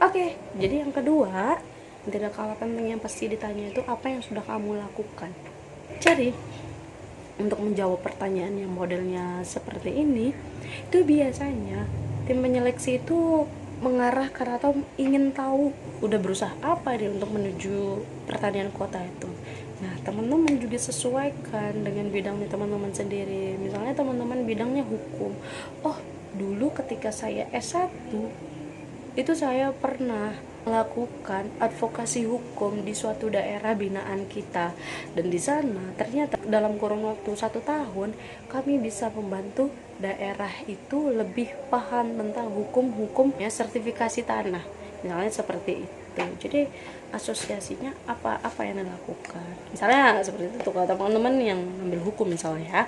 Oke, jadi yang kedua, tidak kalah penting yang pasti ditanya itu apa yang sudah kamu lakukan. Jadi, untuk menjawab pertanyaan yang modelnya seperti ini, itu biasanya tim penyeleksi itu mengarahkan atau ingin tahu udah berusaha apa dia untuk menuju pertanian kota itu. Nah, teman-teman juga sesuaikan dengan bidangnya teman-teman sendiri. Misalnya teman-teman bidangnya hukum. Oh, dulu ketika saya S1 itu saya pernah melakukan advokasi hukum di suatu daerah binaan kita, dan di sana ternyata dalam kurun waktu 1 tahun kami bisa membantu daerah itu lebih paham tentang hukum-hukumnya sertifikasi tanah, misalnya seperti itu. Jadi asosiasinya apa yang dilakukan, misalnya seperti itu kalau teman-teman yang ambil hukum misalnya ya.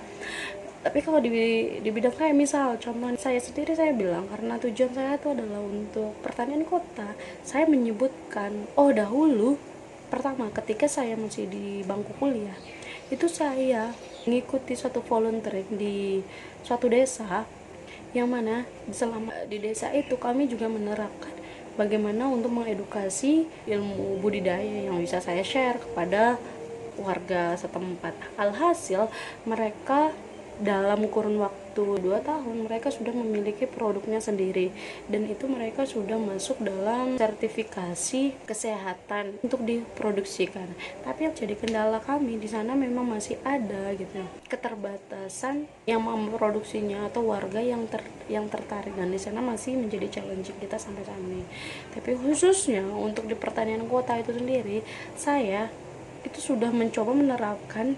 Tapi kalau di bidang kayak misal contoh saya sendiri, saya bilang karena tujuan saya itu adalah untuk pertanian kota, saya menyebutkan dahulu pertama ketika saya masih di bangku kuliah itu saya mengikuti suatu volunteering di suatu desa, yang mana selama di desa itu kami juga menerapkan bagaimana untuk mengedukasi ilmu budidaya yang bisa saya share kepada warga setempat. Alhasil mereka dalam kurun waktu 2 tahun mereka sudah memiliki produknya sendiri, dan itu mereka sudah masuk dalam sertifikasi kesehatan untuk diproduksikan. Tapi yang jadi kendala kami di sana memang masih ada gitu, keterbatasan yang memproduksinya atau warga yang tertarik, dan di sana masih menjadi challenging kita sampai saat ini. Tapi khususnya untuk di pertanian kota itu sendiri, saya itu sudah mencoba menerapkan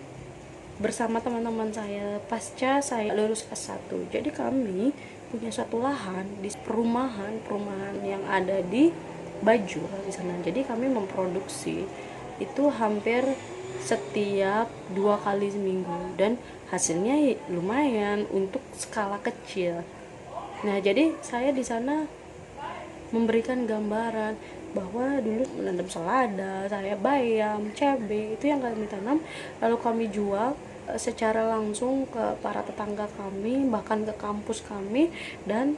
bersama teman-teman saya pasca saya lulus S1. Jadi kami punya satu lahan di perumahan yang ada di Bajur di sana. Jadi kami memproduksi itu hampir setiap 2 kali seminggu, dan hasilnya lumayan untuk skala kecil. Nah, jadi saya di sana memberikan gambaran bahwa dulu menanam selada, saya bayam, cabai itu yang kami tanam, lalu kami jual secara langsung ke para tetangga kami, bahkan ke kampus kami, dan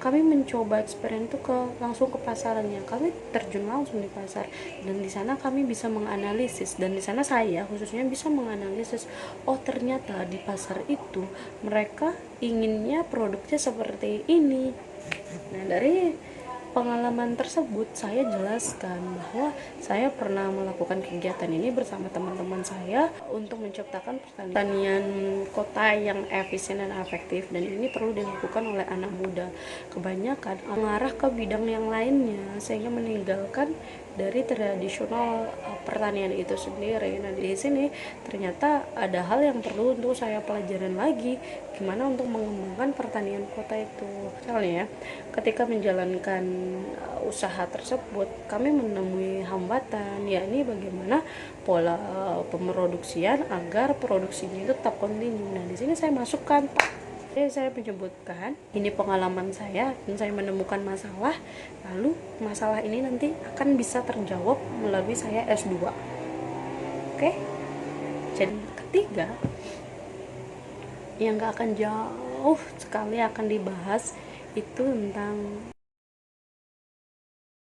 kami mencoba eksperimen itu langsung ke pasarannya. Kami terjun langsung di pasar, dan di sana kami bisa menganalisis, dan di sana saya khususnya bisa menganalisis, oh ternyata di pasar itu mereka inginnya produknya seperti ini. Nah, dari pengalaman tersebut saya jelaskan bahwa saya pernah melakukan kegiatan ini bersama teman-teman saya untuk menciptakan pertanian kota yang efisien dan efektif, dan ini perlu dilakukan oleh anak muda. Kebanyakan mengarah ke bidang yang lainnya sehingga meninggalkan dari tradisional pertanian itu sendiri. Nah, di sini ternyata ada hal yang perlu untuk saya pelajarin lagi, gimana untuk mengembangkan pertanian kota itu. Misalnya ya, ketika menjalankan usaha tersebut kami menemui hambatan, yakni bagaimana pola pemroduksian agar produksinya itu tetap kontinu. Nah, di sini saya masukkan saya menyebutkan ini pengalaman saya, dan saya menemukan masalah, lalu masalah ini nanti akan bisa terjawab melalui saya S2. Oke? Jadi ketiga yang gak akan jauh sekali akan dibahas itu tentang